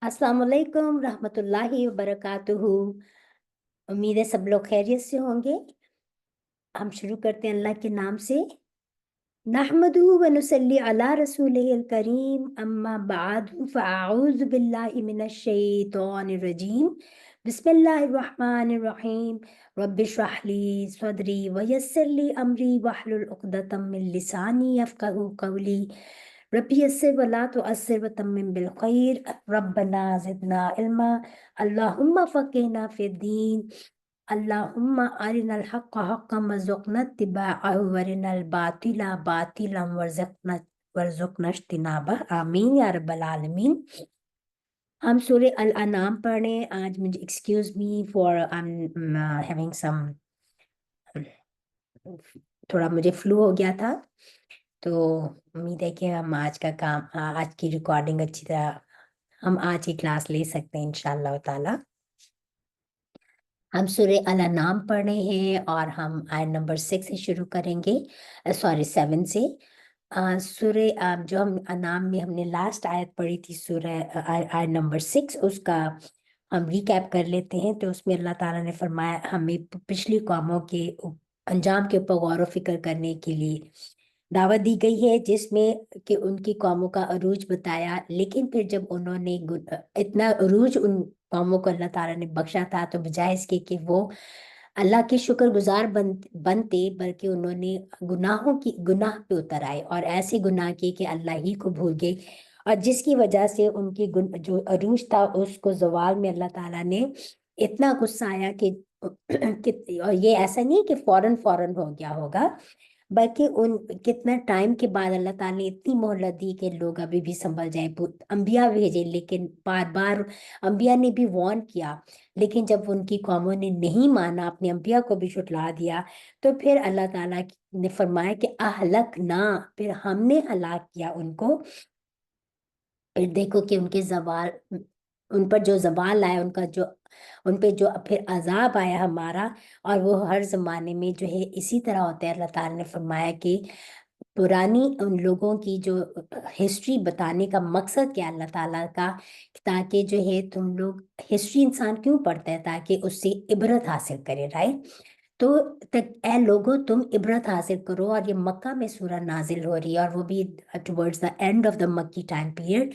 अस्सलाम वालेकुम रहमतुल्लाहि व बरकातुहू। उम्मीद है सब लोग खैरियत से होंगे। हम शुरू करते हैं अल्लाह के नाम से। नहमदुहु व नुसल्ली अला रसूलिहिल करीम, अम्मा बअदु फअऊज़ु बिल्लाहि मिनश शैतानिर रजीम। बिस्मिल्लाहिर रहमानिर रहीम। रब्बि इश्रह ली सदरी व यस्सिर ली अमरी वहलुल उक़दतम मिन लिसानी यफ़क़हू क़ौली। रब्बी यस्सिर व ला तुअस्सिर व तम्मिम बिल खैर। रब्बना ज़िदना इल्मा। अल्लाहुम्मा फ़क़िहना फ़िद्दीन। अल्लाहुम्मा अरिनल हक़्क़ हक़्क़न वरज़ुक़ना इत्तिबाअहु वरिनल बातिला बातिलन वरज़ुक़ना इज्तिनाबह। आमीन या रब्बल आलमीन। हम सूरह अल अनाम पढ़ रहे हैं आज। मुझे excuse me for I am having some, थोड़ा मुझे फ्लू हो गया था। तो उम्मीद है कि हम आज का काम, आज की रिकॉर्डिंग अच्छी तरह हम आज की क्लास ले सकते हैं इंशाअल्लाह ताला। हम सूरह अल अनाम पढ़ रहे हैं और हम आयत नंबर 6 से शुरू करेंगे, सॉरी 7 से। सूरह जो हम अनाम में हमने लास्ट आयत पढ़ी थी, सूरह आयत नंबर 6, उसका हम रिकैप कर लेते हैं। तो उसमें अल्लाह ताला ने फरमाया, हमें पिछली कौमों के अंजाम के ऊपर गौर व फिक्र करने के लिए दावत दी गई है, जिसमें कि उनकी कौमों का अरूज बताया। लेकिन फिर जब उन्होंने इतना अरूज उन कौमों को अल्लाह ताला ने बख्शा था, तो बजाय इसके कि वो अल्लाह के शुक्रगुजार बनते, बल्कि उन्होंने गुनाह पे उतर आए और ऐसे गुनाह किए कि अल्लाह ही को भूल गए। और जिसकी वजह से उनकी जो अरूज था उसको जवाल में अल्लाह ताला ने इतना गुस्सा आया कि और ये ऐसा नहीं कि फौरन फौरन हो गया होगा, बल्कि उन कितना टाइम के बाद अल्लाह ताला ने इतनी मोहलत दी कि लोग अभी भी संभल जाए। अंबिया भेजे, लेकिन बार बार अंबिया ने भी वार्न किया, लेकिन जब उनकी कौमों ने नहीं माना, अपने अंबिया को भी झुठला दिया, तो फिर अल्लाह ताला ने फरमाया कि अहलक ना, फिर हमने हलाक किया उनको। फिर देखो कि उनके जवाल, उन पर जो जवाल आया, उन पे जो फिर अजाब आया हमारा। और वो हर जमाने में जो है इसी तरह होता है। अल्लाह ताला ने फरमाया कि पुरानी उन लोगों की जो हिस्ट्री बताने का मकसद क्या है अल्लाह ताला का, ताकि जो है तुम लोग, हिस्ट्री इंसान क्यों पढ़ता है? ताकि उससे इबरत हासिल करे, राइट। तो तक ए लोगों, तुम इबरत हासिल करो। और ये मक्का में सूरह नाजिल हो रही है, और वो भी towards the end of the मक्की टाइम पीरियड।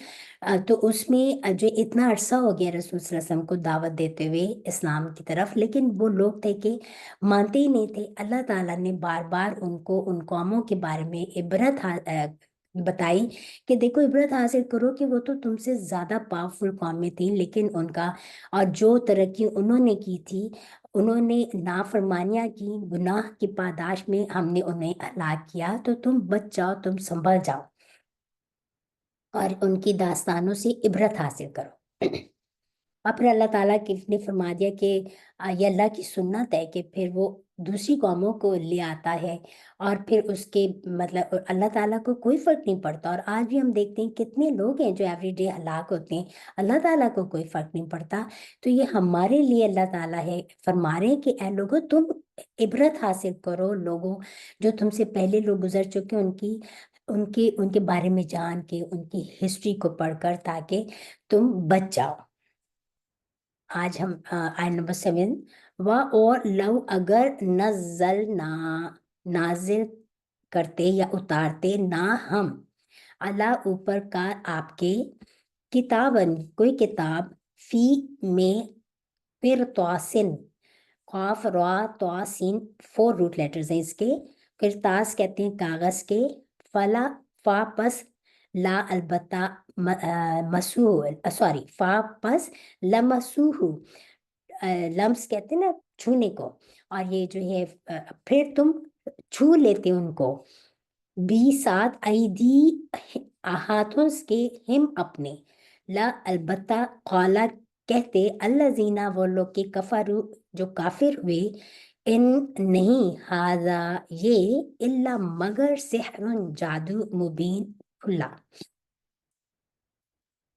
तो उसमें जो इतना अरसा हो गया रसूल सल्लल्लाहु अलैहि वसल्लम को दावत देते हुए इस्लाम की तरफ, लेकिन वो लोग थे कि मानते ही नहीं थे। अल्लाह ताला ने बार बार उनको उन कौमों के बारे में बताई कि देखो, इबरत हासिल करो कि वो तो तुमसे ज्यादा पावरफुल कौमें थी, लेकिन उनका और जो तरक्की उन्होंने की थी, उन्होंने नाफरमानियां की, गुनाह की पादाश में हमने उन्हें हलाक किया। तो तुम बच जाओ, तुम संभल जाओ और उनकी दास्तानों से इबरत हासिल करो। और फिर अल्लाह ताला ने फरमा दिया कि ये अल्लाह की सुन्नत है कि फिर वो दूसरी कौमों को ले आता है। और फिर उसके मतलब अल्लाह ताला को कोई फर्क नहीं पड़ता। और आज भी हम देखते हैं कितने लोग हैं जो एवरीडे हलाक होते हैं, अल्लाह ताला को कोई फर्क नहीं पड़ता। तो ये हमारे लिए अल्लाह ताला है, फरमा रहे हैं कि ऐ लोगों, तुम इबरत हासिल करो। लोगों जो तुमसे पहले लोग गुजर चुके हैं, उनकी उनके उनके बारे में जान के, उनकी हिस्ट्री को पढ़कर, ताकि तुम बच जाओ। आज हम आयत नंबर 7। व और लव, अगर नजल ना, नाजिल करते या उतारते ना हम, अल्लाह ऊपर का आपके, किताबन कोई किताब, फी में, फिर तोसिन, खौफ रा तोसिन, 4 रूट लेटर्स हैं इसके। किरतास कहते हैं कागज के। फला, फा पस, ला अलबत्ता, मसूह, सॉरी, फा पस लमसूहु, लम्स कहते हैं ना छूने को। और ये जो है फिर तुम छू लेते उनको। बी साथ ऐदी, हाथों के, हिम अपने, ला अलबत्ता, कौला कहते, अल्लजीना वो लोग के, कफरू जो काफिर हुए, इन नहीं, हाजा ये, इल्ला मगर, सिहरुन जादू, मुबीन खुला।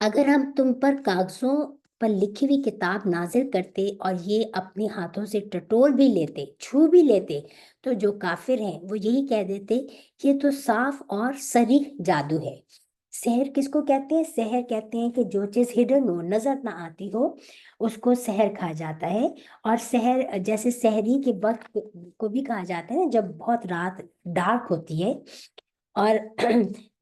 अगर हम तुम पर कागजों पर लिखी हुई किताब नाजिल करते और ये अपने हाथों से टटोल भी लेते, छू भी लेते, तो जो काफिर हैं वो यही कह देते कि ये तो साफ और सरीह जादू है। سحر کس کو کہتے ہیں؟ سحر کہتے ہیں کہ جو چیز ہڈن ہو، نظر نہ آتی ہو، اس کو سحر کہا جاتا ہے۔ اور سحر جیسے سحری کے وقت کو بھی کہا جاتا ہے جب بہت رات ڈارک ہوتی ہے۔ اور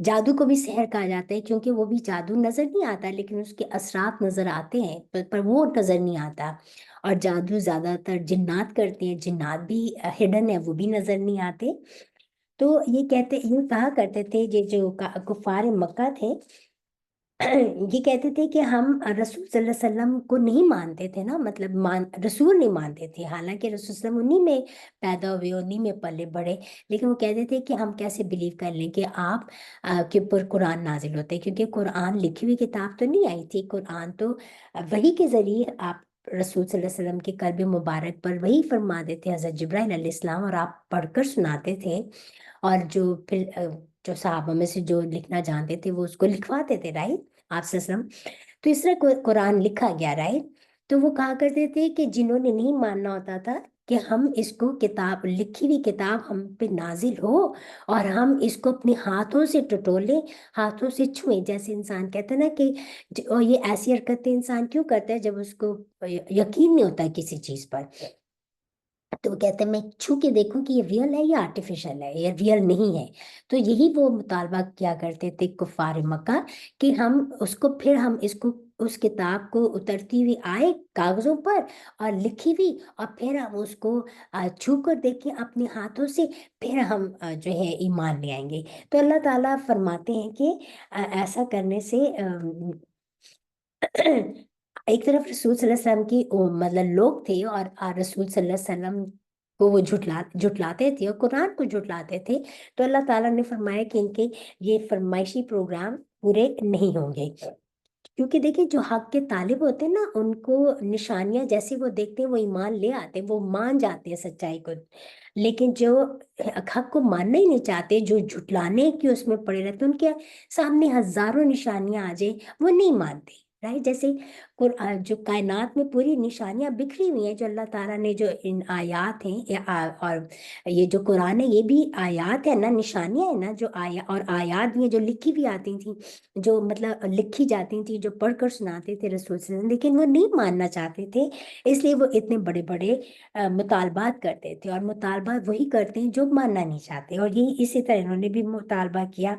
جادو کو بھی سحر کہا جاتا ہے کیونکہ وہ بھی جادو نظر نہیں آتا لیکن اس کے اثرات نظر آتے ہیں، پر وہ نظر نہیں آتا۔ اور جادو زیادہ تر جنات کرتے ہیں، جنات بھی ہڈن ہے، وہ بھی نظر نہیں آتے۔ تو یہ کہا کرتے تھے یہ جو کفار مکہ تھے، یہ کہتے تھے کہ ہم رسول صلی اللہ علیہ وسلم کو نہیں مانتے تھے نا، مطلب رسول نہیں مانتے تھے، حالانکہ رسول صلی اللہ علیہ وسلم انہی میں پیدا ہوئے، انہی میں پلے بڑھے، لیکن وہ کہتے تھے کہ ہم کیسے بلیو کر لیں کہ آپ کے اوپر قرآن نازل ہوتے، کیونکہ قرآن لکھی ہوئی کتاب تو نہیں آئی تھی، قرآن تو وحی کے ذریعے آپ رسول صلی اللہ علیہ وسلم کے قلب مبارک پر وہی فرما دیتے حضرت جبرائیل علیہ السلام، اور آپ پڑھ کر سناتے تھے، اور جو پھر جو صحابہ میں سے جو لکھنا جانتے تھے وہ اس کو لکھواتے تھے، رائٹ، آپ صلی اللہ علیہ وسلم۔ تو اس طرح قرآن لکھا گیا، رائٹ۔ تو وہ کہا کرتے تھے کہ جنہوں نے نہیں ماننا ہوتا تھا کہ ہم اس کو کتاب، لکھی ہوئی کتاب ہم پہ نازل ہو اور ہم اس کو اپنے ہاتھوں سے ٹٹولیں، ہاتھوں سے چھوئیں، جیسے انسان کہتا ہے نا کہ اور یہ ایسی حرکتیں انسان کیوں کرتا ہے جب اس کو یقین نہیں ہوتا کسی چیز پر، تو وہ کہتے ہیں میں چھو کے دیکھوں کہ یہ ریئل ہے یا آرٹیفیشل ہے، یہ ریئل نہیں ہے۔ تو یہی وہ مطالبہ کیا کرتے تھے کفار مکہ کہ ہم اس کو اس کتاب کو اترتی ہوئی آئے کاغذوں پر اور لکھی ہوئی، اور پھر ہم اس کو چھو کر دیکھیں اپنے ہاتھوں سے، پھر ہم جو ہے ایمان لے آئیں گے۔ تو اللہ تعالیٰ فرماتے ہیں کہ ایسا کرنے سے ایک طرف رسول صلی اللہ علیہ وسلم کی مطلب لوگ تھے، اور رسول صلی اللہ علیہ وسلم کو وہ جھٹلاتے تھے اور قرآن کو جھٹلاتے تھے، تو اللہ تعالیٰ نے فرمایا کہ ان کے یہ فرمائشی پروگرام پورے نہیں ہوں گے، کیونکہ دیکھیں جو حق کے طالب ہوتے ہیں نا، ان کو نشانیاں جیسے وہ دیکھتے ہیں وہ ایمان لے آتے ہیں، وہ مان جاتے ہیں سچائی کو، لیکن جو حق کو ماننا ہی نہیں چاہتے، جو جھٹلانے کی اس میں پڑے رہتے، ان کے سامنے ہزاروں نشانیاں آ جائیں وہ نہیں مانتے، رائٹ۔ جیسے جو کائنات میں پوری نشانیاں بکھری ہوئی ہیں، جو اللہ تعالیٰ نے جو ان آیات ہیں اور یہ جو قرآن ہے یہ بھی آیات ہے نا، نشانیاں ہیں نا، جو اور آیات بھی ہیں جو لکھی بھی آتی تھیں، جو مطلب لکھی جاتی تھی، جو پڑھ کر سناتے تھے رسول صلی اللہ علیہ وسلم، لیکن وہ نہیں ماننا چاہتے تھے، اس لیے وہ اتنے بڑے بڑے مطالبات کرتے تھے، اور مطالبات وہی کرتے ہیں جو ماننا نہیں چاہتے، اور یہی اسی طرح انہوں نے بھی مطالبہ کیا۔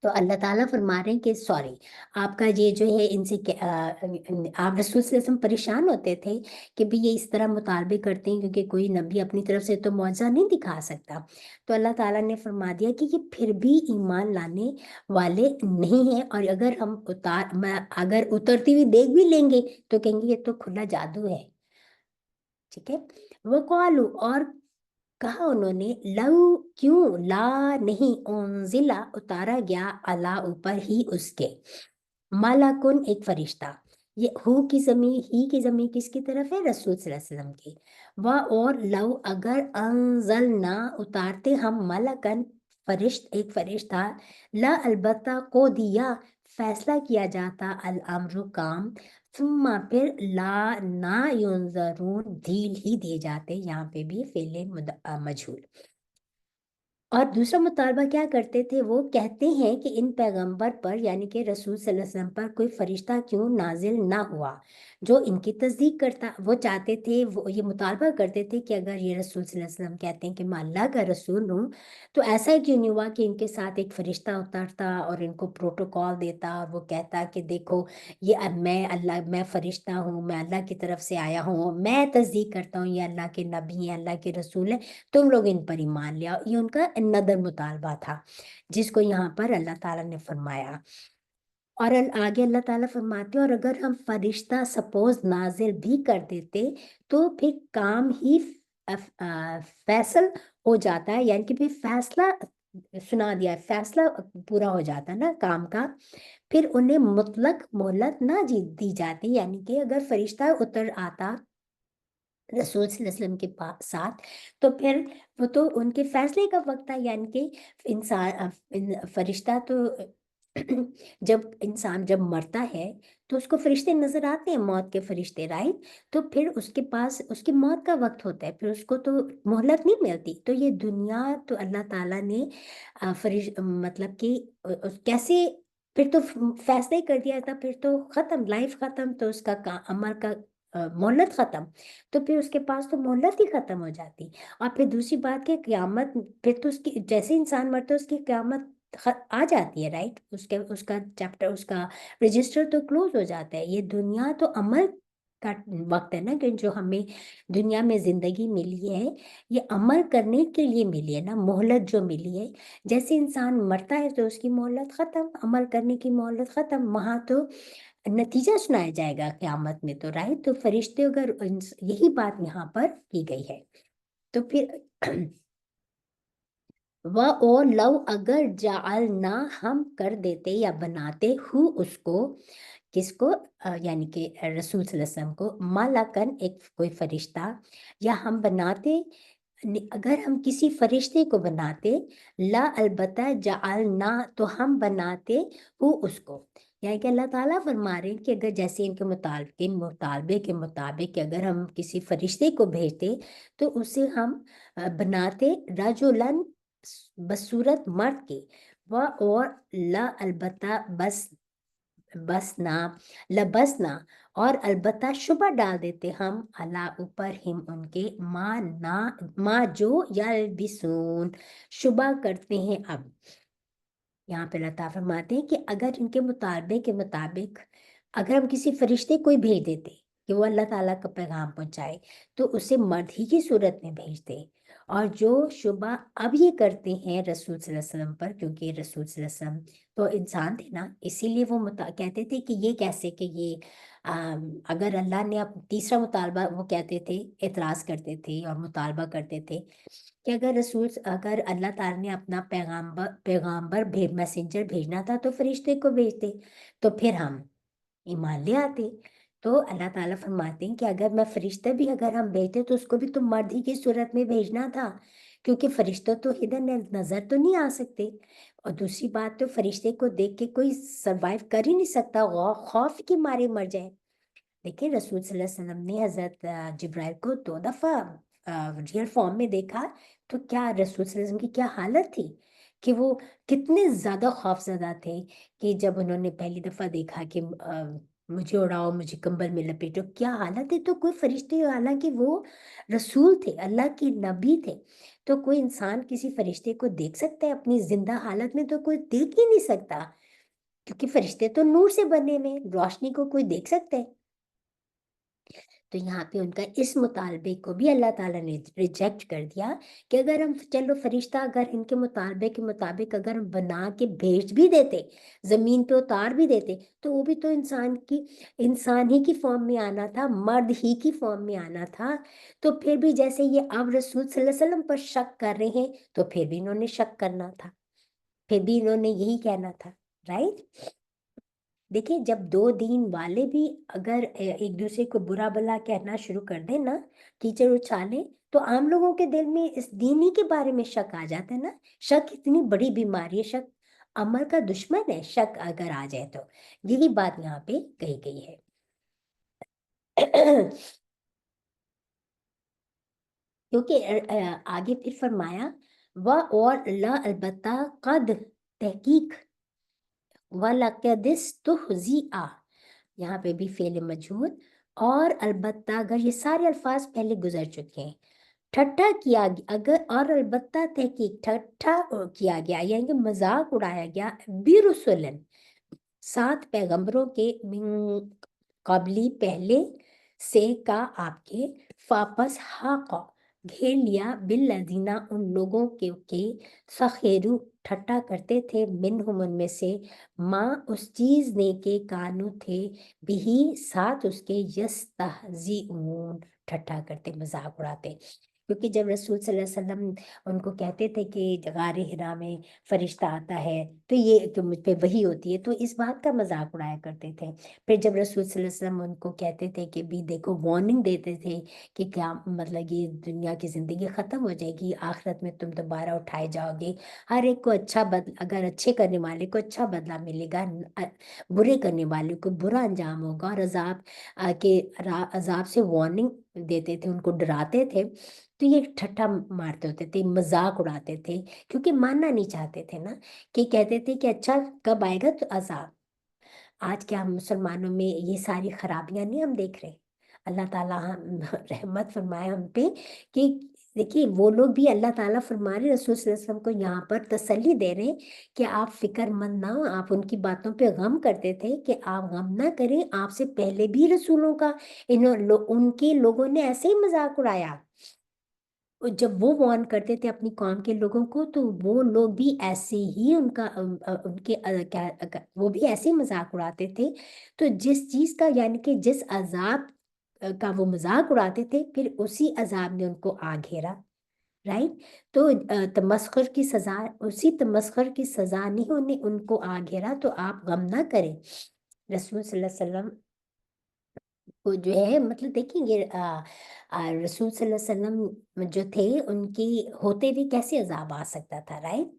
تو اللہ تعالیٰ فرما رہے ہیں کہ سوری، آپ کا یہ جو ہے ان سے آپ رسول صلی اللہ علیہ وسلم پریشان ہوتے تھے کہ بھی یہ اس طرح مطالبے کرتے ہیں، کیونکہ کوئی نبی اپنی طرف سے تو معجزہ نہیں دکھا سکتا، تو اللہ تعالیٰ نے فرما دیا کہ یہ پھر بھی ایمان لانے والے نہیں ہیں، اور اگر اترتی ہوئی دیکھ بھی لیں گے تو کہیں گے یہ تو کھلا جادو ہے، ٹھیک ہے۔ وہ قالو، اور کہا انہوں نے، لو، کیوں، لا نہیں، انزلہ اتارا گیا، اللہ اوپر ہی اس کے، ملکن ایک فرشتہ، یہ ہی کی ضمیر کس کی طرف ہے؟ رسول صلی اللہ علیہ وسلم کی۔ اور لو، اگر انزلنا اتارتے ہم، ملکن ایک فرشتہ، لا البتہ کو دیا فیصلہ کیا جاتا، الامر کام، ثم پھر لا نہ ینظرون ڈھیل ہی دیے جاتے، یہاں پہ بھی فعل مجہول۔ اور دوسرا مطالبہ کیا کرتے تھے؟ وہ کہتے ہیں کہ ان پیغمبر پر یعنی کہ رسول صلی اللہ علیہ وسلم پر کوئی فرشتہ کیوں نازل نہ ہوا جو ان کی تصدیق کرتا۔ وہ چاہتے تھے، وہ یہ مطالبہ کرتے تھے کہ اگر یہ رسول صلی اللہ علیہ وسلم کہتے ہیں کہ میں اللہ کا رسول ہوں، تو ایسا کیوں نہیں ہوا کہ ان کے ساتھ ایک فرشتہ اترتا اور ان کو پروٹوکال دیتا، اور وہ کہتا کہ دیکھو یہ میں فرشتہ ہوں، میں اللہ کی طرف سے آیا ہوں، میں تصدیق کرتا ہوں یہ اللہ کے نبی ہیں، اللہ کے رسول ہیں، تم لوگ ان پر ایمان لے آؤ۔ یہ ان کا نظر مطالبہ تھا، جس کو یہاں پر اللہ تعالیٰ نے فرمایا۔ اور آگے اللہ تعالیٰ فرماتے ہیں، اور اگر ہم فرشتہ سپوز نازل بھی کر دیتے تو پھر کام ہی فیصل ہو جاتا ہے، یعنی کہ پھر فیصلہ سنا دیا، فیصلہ پورا ہو جاتا نا کام کا، پھر انہیں مطلق مہلت نہ دی جاتی، یعنی کہ اگر فرشتہ اتر آتا رسول صلی اللہ علیہ وسلم کے ساتھ، تو پھر وہ تو ان کے فیصلے کا وقت تھا، یعنی کہ انسان فرشتہ تو جب انسان جب مرتا ہے تو اس کو فرشتے نظر آتے ہیں، موت کے فرشتے، رائٹ؟ تو پھر اس کے پاس اس کی موت کا وقت ہوتا ہے، پھر اس کو تو مہلت نہیں ملتی. تو یہ دنیا تو اللہ تعالیٰ نے مطلب کہ کیسے پھر تو فیصلہ ہی کر دیا تھا، پھر تو ختم، لائف ختم، تو اس کا عمل کا مہلت ختم، تو پھر اس کے پاس تو مہلت ہی ختم ہو جاتی. اور پھر دوسری بات کہ قیامت، پھر تو اس کی جیسے انسان مرتا ہے اس کی قیامت آ جاتی ہے، رائٹ؟ اس کا چیپٹر، اس کا رجسٹر تو کلوز ہو جاتا ہے. یہ دنیا تو عمل کا وقت ہے نا، کہ جو ہمیں دنیا میں زندگی ملی ہے یہ عمل کرنے کے لیے ملی ہے نا، مہلت جو ملی ہے. جیسے انسان مرتا ہے تو اس کی مہلت ختم، عمل کرنے کی مہلت ختم، وہاں تو نتیجہ سنایا جائے گا قیامت میں، تو رائٹ؟ تو فرشتے اگر یہی بات یہاں پر کی گئی ہے. تو پھر اور لو اگر جعلنا ہم کر دیتے یا بناتے ہو اس کو، کس کو؟ یعنی کہ رسول صلی اللہ علیہ وسلم کو، ملکن ایک کوئی فرشتہ، یا ہم بناتے، اگر ہم کسی فرشتے کو بناتے، لا البتہ جعلنا تو ہم بناتے ہو اس کو. یعنی کہ اللہ تعالیٰ فرما رہے ہیں کہ اگر جیسے ان کے مطالبے کے مطابق کہ اگر ہم کسی فرشتے کو بھیجتے تو اسے ہم بناتے رجلن، بصورت مرد کے، اور لا البتہ لبسنا اور البتہ شبہ ڈال دیتے ہم اللہ اوپر ہم ان کے ما جو یلبسون شبہ کرتے ہیں. اب یہاں پہ اللہ تعالیٰ فرماتے ہیں کہ اگر ان کے مطالبے کے مطابق اگر ہم کسی فرشتے کو ہی بھیج دیتے کہ وہ اللہ تعالیٰ کا پیغام پہنچائے تو اسے مرد ہی کی صورت میں بھیجتے. اور جو شبہ اب یہ کرتے ہیں رسول صلی اللہ علیہ وسلم پر، کیونکہ رسول صلی اللہ علیہ وسلم تو انسان تھے نا، اسی لیے وہ کہتے تھے کہ یہ کیسے کہ یہ اگر اللہ نے اب تیسرا مطالبہ، وہ کہتے تھے، اعتراض کرتے تھے اور مطالبہ کرتے تھے کہ اگر اللہ تعالیٰ نے اپنا پیغامبر میسنجر بھیجنا تھا تو فرشتے کو بھیجتے، تو پھر ہم ایمان لے آتے. تو اللہ تعالیٰ فرماتے ہیں کہ اگر میں فرشتہ بھی اگر ہم بھیجتے تو اس کو بھی تو مرد ہی کی صورت میں بھیجنا تھا، کیونکہ فرشتہ تو ادھر نظر تو نہیں آ سکتے. اور دوسری بات تو فرشتے کو دیکھ کے کوئی سروائیو کر ہی نہیں سکتا، خوف کے مارے مر جائے. دیکھیں رسول صلی اللہ علیہ وسلم نے حضرت جبرائیل کو 2 دفعہ ریئل فارم میں دیکھا، تو کیا رسول صلی اللہ علیہ وسلم کی کیا حالت تھی کہ وہ کتنے زیادہ خوف زدہ تھے کہ جب انہوں نے پہلی دفعہ دیکھا کہ مجھے اڑاؤ، مجھے کمبل میں لپیٹو، کیا حالت ہے. تو کوئی فرشتے، حالانکہ وہ رسول تھے، اللہ کے نبی تھے، تو کوئی انسان کسی فرشتے کو دیکھ سکتا ہے اپنی زندہ حالت میں؟ تو کوئی دیکھ ہی نہیں سکتا، کیونکہ فرشتے تو نور سے بنے ہوئے، روشنی کو کوئی دیکھ سکتا ہے. تو یہاں پہ ان کا اس مطالبے کو بھی اللہ تعالیٰ نے ریجیکٹ کر دیا کہ اگر ہم چلو فرشتہ اگر ان کے مطالبے کے مطابق اگر ہم بنا کے بھیج بھی دیتے، زمین پہ اتار بھی دیتے، تو وہ بھی تو انسان ہی کی فارم میں آنا تھا، مرد ہی کی فارم میں آنا تھا. تو پھر بھی جیسے یہ اب رسول صلی اللہ علیہ وسلم پر شک کر رہے ہیں تو پھر بھی انہوں نے شک کرنا تھا، پھر بھی انہوں نے یہی کہنا تھا، رائٹ؟ دیکھیں جب 2 دین والے بھی اگر ایک دوسرے کو برا بلا کہنا شروع کر دیں نا، کیچڑ اچھالیں، تو عام لوگوں کے دل میں اس دینی کے بارے میں شک آ جاتا ہے نا. شک اتنی بڑی بیماری ہے، شک عمل کا دشمن ہے. شک اگر آ جائے تو یہی بات یہاں پہ کہی گئی ہے. کیونکہ آگے پھر فرمایا اور اللہ البتہ قد تحقیق وَلَقَدِ اسْتُهْزِئَ، یہاں پہ بھی فعل مجہول، اور البتہ اگر، یہ سارے الفاظ پہلے گزر چکے ہیں. ٹھٹھا کیا گیا، اگر اور البتہ تحقیق ٹھٹھا کیا گیا یعنی کہ مذاق اڑایا گیا، برسولن 7 پیغمبروں کے، من قبلی پہلے سے کا آپ کے، فاپس حاق گھیر لیا، بالذین ان لوگوں کے سخیرو ٹھٹا کرتے تھے، منہم ان میں سے، ماں اس چیز نے کے کانو تھے، بھی ساتھ اس کے، یستہزئون ٹھٹا کرتے، مذاق اڑاتے. क्योंकि जब रसूल सल्लल्लाहु अलैहि वसल्लम उनको कहते थे कि गार हिरा में फरिश्ता आता है तो ये कि मुझ पे वही होती है, तो इस बात का मजाक उड़ाया करते थे। फिर जब रसूल सल्लल्लाहु अलैहि वसल्लम उनको कहते थे कि भी देखो, वार्निंग देते थे कि क्या मतलब ये दुनिया की जिंदगी खत्म हो जाएगी, आखिरत में तुम दोबारा उठाए जाओगे, हर एक को अच्छा अगर अच्छे करने वाले को अच्छा बदला मिलेगा, बुरे करने वाले को बुरा अंजाम होगा, और अजाब से वार्निंग देते थे, उनको डराते थे। तो ये ठट्ठा मारते होते थे, मजाक उड़ाते थे, क्योंकि मानना नहीं चाहते थे ना, कि कहते थे कि अच्छा कब आएगा तो अजाब। आज क्या हम मुसलमानों में ये सारी खराबियां नहीं हम देख रहे? अल्लाह ताला हम रहमत फरमाए हम पे, कि देखिए वो लोग भी, अल्लाह ताला फरमा रहे रसूल सल्लल्लाहु अलैहि वसल्लम को यहाँ पर तसल्ली दे रहे हैं कि आप फिक्रमंद ना हो। आप उनकी बातों पे गम करते थे कि आप गम ना करें, आपसे पहले भी रसूलों का उनके लोगों ने ऐसे ही मजाक उड़ाया। जब वो वार्न करते थे अपनी कौम के लोगों को, तो वो लोग भी ऐसे ही उनका उनके वो भी ऐसे ही मजाक उड़ाते थे। तो जिस चीज का, यानी कि जिस अजाब का वो मजाक उड़ाते थे, फिर उसी अजाब ने उनको आ घेरा। राइट। तो तमस्खुर की सजा, उसी तमस्खुर की सजा नहीं होने उनको आ घेरा, तो आप गम ना करें। रसूल सल्लल्लाहु अलैहि वसल्लम को जो है, मतलब देखेंगे रसूल सल्लल्लाहु अलैहि वसल्लम जो थे, उनकी होते भी कैसे अजाब आ सकता था, राइट,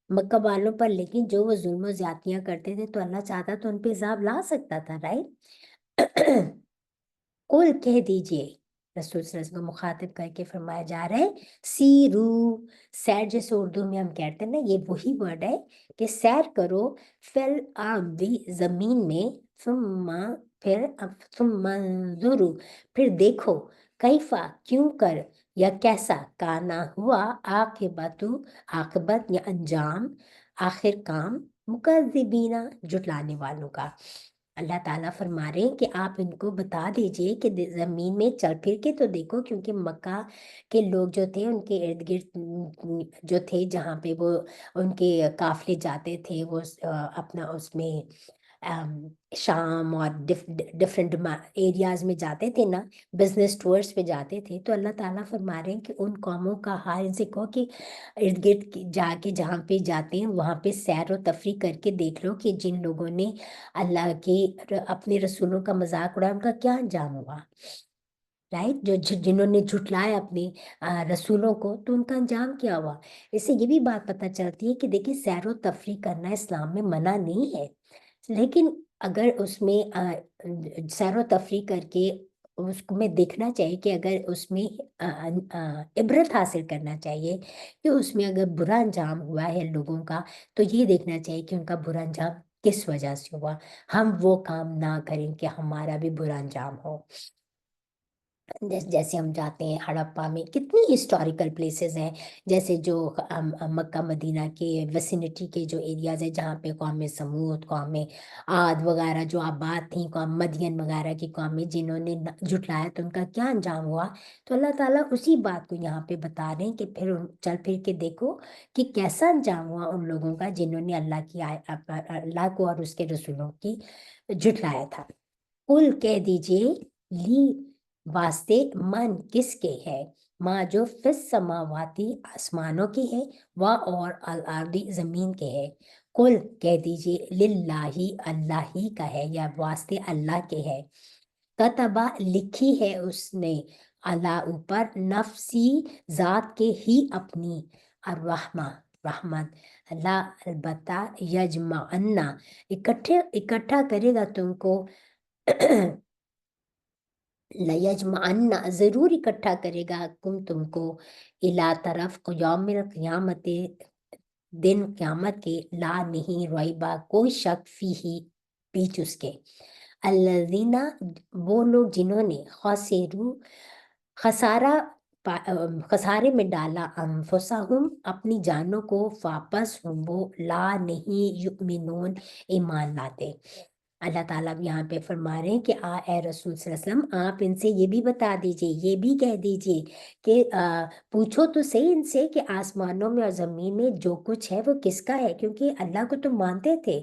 मक्का वालों पर। लेकिन जो वो जुल्म ज्यादतियां करते थे, तो अल्लाह चाहता तो उन पे अजाब ला सकता था, राइट। कुल कह दीजिए, रसूल सल्लल्लाहु अलैहि वसल्लम को मुखातिब करके फरमाया जा रहा है, सीरू, सैर जैसे उर्दू में हम कहते हैं ना, ये वही वर्ड है कि सैर करो, फिल आर्दी, जमीन में, सुम्मा, फिर सुम्मंजुरू, फिर देखो, कैफा, क्यों कर, या कैसा, काना हुआ, आकिबतु, आकिबत या अंजाम, आखिर काम, मुकज्जिबीना, जुटलाने वालों का। अल्लाह ताला फरमा रहे हैं कि आप इनको बता दीजिए कि जमीन में चल फिर के तो देखो, क्योंकि मक्का के लोग जो थे, उनके इर्द गिर्द जो थे, जहाँ पे वो उनके काफिले जाते थे, वो अपना उसमें शाम और डिफरेंट एरियाज में जाते थे ना, बिजनेस टूर्स पे जाते थे। तो अल्लाह ताला फरमा रहे हैं कि उन कौमों का हाल इनसे कहो कि इर्द गिर्द जाके जहाँ पे जाते हैं, वहाँ पे सैर और तफरीह करके देख लो कि जिन लोगों ने अल्लाह के अपने रसूलों का मजाक उड़ाया, उनका क्या अंजाम हुआ। राइट, जो जिन्होंने झुटलाया अपने रसूलों को, तो उनका अंजाम क्या हुआ। इससे ये भी बात पता चलती है कि देखिए, सैर और तफरीह करना इस्लाम में मना नहीं है, लेकिन अगर उसमें सैर व तफरीह करके उसको में देखना चाहिए कि अगर उसमें इबरत हासिल करना चाहिए कि उसमें अगर बुरा अंजाम हुआ है लोगों का, तो ये देखना चाहिए कि उनका बुरा अंजाम किस वजह से हुआ। हम वो काम ना करें कि हमारा भी बुरा अंजाम हो। जैसे हम जाते हैं हड़प्पा में, कितनी हिस्टोरिकल प्लेसेस हैं, जैसे जो मक्का मदीना के विसिनिटी के जो एरियाज है, जहाँ पे कौम समूद, कौम आद वगैरह जो आबाद थी, कौम मदियन वगैरह की कौमें, जिन्होंने जुटलाया, तो उनका क्या अंजाम हुआ। तो अल्लाह ताला उसी बात को यहाँ पे बता रहे हैं कि फिर चल फिर के देखो कि कैसा अंजाम हुआ उन लोगों का, जिन्होंने अल्लाह को और उसके रसूलों की जुटलाया था। कुल कह दीजिए, ली, वास्ते, मन किसके है, माँ जो फिस समावाती, आसमानों की है, व और अल आर्दी, जमीन के है। कुल कह दीजिए, लिल्लाही, अल्लाह ही का है, या वास्ते अल्लाह के है। कतबा, लिखी है उसने, अल्लाह ऊपर, नफसी, जात के ही अपनी, अर्रहमा, रहमत, अल्लाह अलबत्ता, यजमा अन्ना, इकट्ठा करेगा तुमको, लयजमान्ना, जरूर इकट्ठा करेगा तुमको, इला तरफ यौमिल क़ियामत, दिन क़यामत के, ला नहीं रोइबा, कोई शक फी ही, बीच उसके, अल्लज़ीना, वो लोग जिन्होंने खसिरू, खसारा खसारे में डाला, अनफुसहुम, अपनी जानों को, वापस हम वो, ला नहीं युमिनून, ईमान लाते। अल्लाह ताला भी यहाँ पे फरमा रहे हैं कि ए रसूल सल्लल्लाहु अलैहि वसल्लम, आप इनसे ये भी बता दीजिए, ये भी कह दीजिए कि पूछो तो सही इनसे कि आसमानों में और जमीन में जो कुछ है वो किसका है, क्योंकि अल्लाह को तो मानते थे,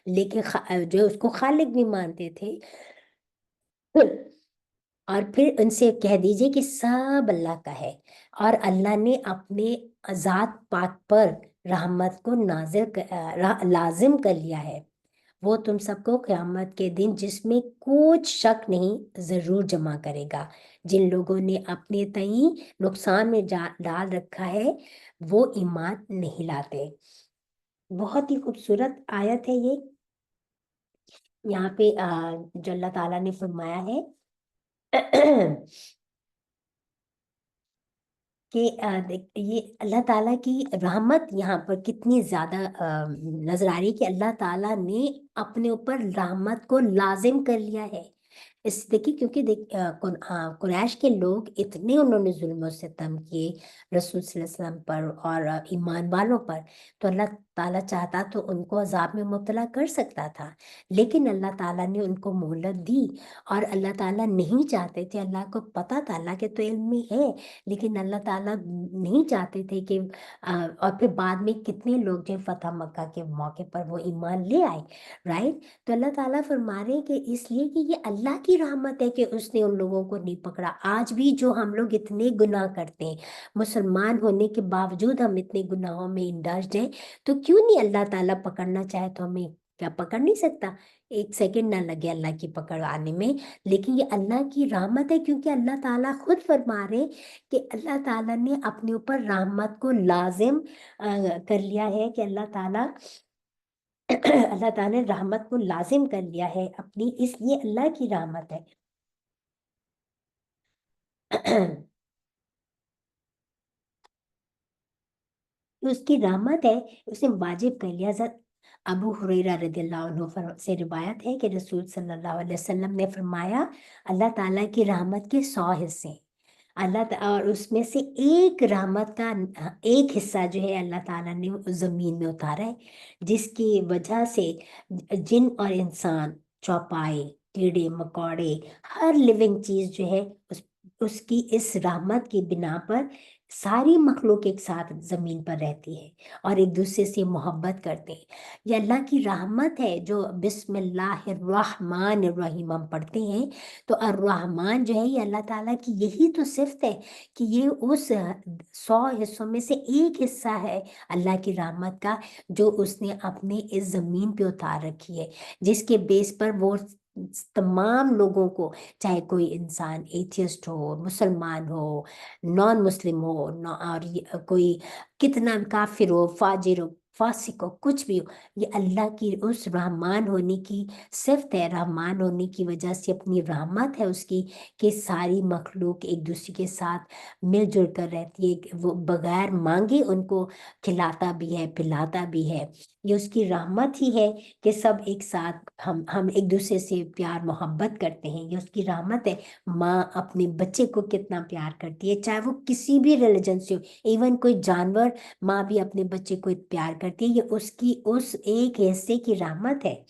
लेकिन जो उसको खालिक भी मानते थे। और फिर उनसे कह दीजिए कि सब अल्लाह का है, और अल्लाह ने अपने ज़ात पाक पर रहमत को लाजिम कर लिया है। वो तुम सबको क़यामत के दिन, जिसमें कुछ शक नहीं, जरूर जमा करेगा। जिन लोगों ने अपने तई नुकसान में डाल रखा है, वो ईमान नहीं लाते। बहुत ही खूबसूरत आयत है ये। यहाँ पे जो अल्लाह ताला ने फरमाया है कि ये अल्लाह ताला की रहमत यहाँ पर कितनी ज्यादा नजर आ रही है, कि अल्लाह ताला ने अपने ऊपर रहमत को लाजिम कर लिया है। इस देखिए, क्योंकि कुरैश के लोग इतने उन्होंने जुल्म और सितम किए रसूल सल्लल्लाहु अलैहि वसल्लम पर और ईमान वालों पर, तो अल्लाह ताला चाहता तो उनको अजाब में मुब्तला कर सकता था, लेकिन अल्लाह ताला ने उनको मोहलत दी। और अल्लाह ताला नहीं चाहते थे, अल्लाह को पता था, अल्लाह के तो इल्म में है, लेकिन अल्लाह ताला नहीं चाहते थे कि और फिर बाद में कितने लोग जो फतह मक्का के मौके पर वो ईमान ले आए, राइट। तो अल्लाह ताला फरमा रहे हैं कि इसलिए कि ये अल्लाह की रहमत है कि उसने उन लोगों को नहीं पकड़ा। आज भी जो हम लोग इतने गुनाह करते हैं, मुसलमान होने के बावजूद हम इतने गुनाहों में इंडल्ज्ड हैं, तो क्यों नहीं अल्लाह ताला पकड़ना चाहे तो हमें क्या पकड़ नहीं सकता? एक सेकंड ना लगे अल्लाह की पकड़ आने में। लेकिन ये अल्लाह की रहमत है, क्योंकि अल्लाह ताला खुद फरमा रहे कि अल्लाह ताला ने अपने ऊपर रहमत को लाजिम कर लिया है, कि अल्लाह ताला अल्लाह ताला ने रहमत को लाजिम कर लिया है अपनी, इसलिए अल्लाह की रहमत है। तो उसकी रहमत है, उसने वाजिब कर लिया। हज़रत अबू हुरैरा रदियल्लाहु अन्हु से रिवायत है कि रसूल सल्लल्लाहु अलैहि वसल्लम ने फरमाया, अल्लाह ताला की रहमत के 100 हिस्से, और उसमें से एक रहमत का एक हिस्सा जो है अल्लाह ताला ने जमीन में उतारा है, जिसकी वजह से जिन और इंसान, चौपाए, कीड़े मकोड़े, हर लिविंग चीज जो है उसकी इस रहमत की बिना पर सारी मखलूक एक साथ जमीन पर रहती है और एक दूसरे से मोहब्बत करते हैं। ये अल्लाह की रहमत है। जो बिस्मिल्लाहिर्रहमानिर्रहीम हम पढ़ते हैं, तो अर्रहमान जो है ये अल्लाह ताला की यही तो सिफत है, कि ये उस 100 हिस्सों में से एक हिस्सा है अल्लाह की रहमत का, जो उसने अपने इस जमीन पे उतार रखी है, जिसके बेस पर वो तमाम लोगों को, चाहे कोई इंसान एथियस्ट हो, मुसलमान हो, नॉन मुस्लिम हो, और कोई कितना भी काफिर हो, फाजिर हो, फासिक हो, कुछ भी हो, ये अल्लाह की उस रहमान होने की सिफ्त है। रहमान होने की वजह से अपनी रहमत है उसकी, कि सारी मखलूक एक दूसरे के साथ मिलजुल कर रहती है, कि वो बगैर मांगे उनको खिलाता भी है, पिलाता भी है। ये उसकी रहमत ही है कि सब एक साथ हम एक दूसरे से प्यार मोहब्बत करते हैं। ये उसकी रहमत है। माँ अपने बच्चे को कितना प्यार करती है, चाहे वो किसी भी रिलीजन से हो, इवन कोई जानवर, माँ भी अपने बच्चे को प्यार करती है। ये उसकी उस एक हिस्से की रहमत है।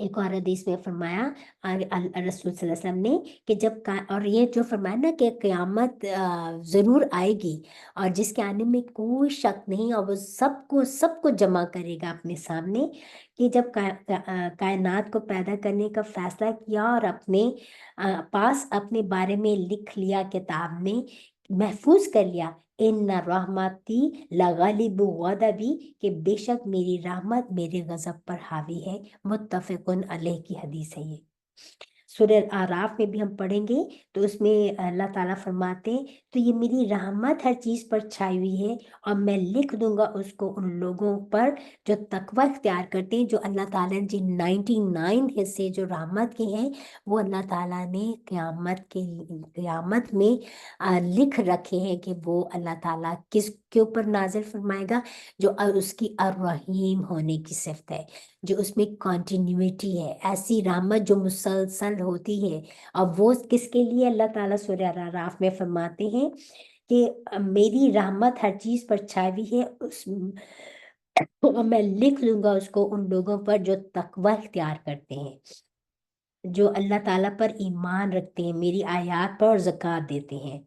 एक और हदीस में फरमाया रसूल सल्लल्लाहु अलैहि वसल्लम ने, कि और ये जो फरमाया ना कि क़यामत जरूर आएगी, और जिसके आने में कोई शक नहीं, और वो सबको सबको जमा करेगा अपने सामने, कि जब कायनात को पैदा करने का फैसला किया और अपने पास अपने बारे में लिख लिया, किताब में महफूज कर लिया, इन्ना रहमती लगालिबु गदबी, कि बेशक मेरी रहमत मेरे गजब पर हावी है। मुत्तफ़िकुन अलैह की हदीस है ये। सूरह आराफ में भी हम पढ़ेंगे, तो उसमें अल्लाह ताला फरमाते हैं, तो ये मेरी रहमत हर चीज पर छाई हुई है, और मैं लिख दूंगा उसको उन लोगों पर जो तकवा इख्तियार करते हैं। जो अल्लाह ताला ने जिन 99 हिस्से जो रहमत के हैं, वो अल्लाह ताला ने क़यामत में लिख रखे हैं, कि वो अल्लाह ताला किसके ऊपर नाजिल फरमाएगा, जो उसकी अर्रहीम होने की सिफत है, जो उसमें कॉन्टिन्यूटी है, ऐसी रहमत जो मुसलसल होती है। और वो किसके लिए? अल्लाह ताला सूरह अराफ में फरमाते हैं कि मेरी रहमत हर चीज पर छाई हुई है, उस और मैं लिख लूंगा उसको उन लोगों पर जो तकवा इख्तियार करते हैं, जो अल्लाह ताला पर ईमान रखते हैं, मेरी आयत पर और ज़कात देते हैं।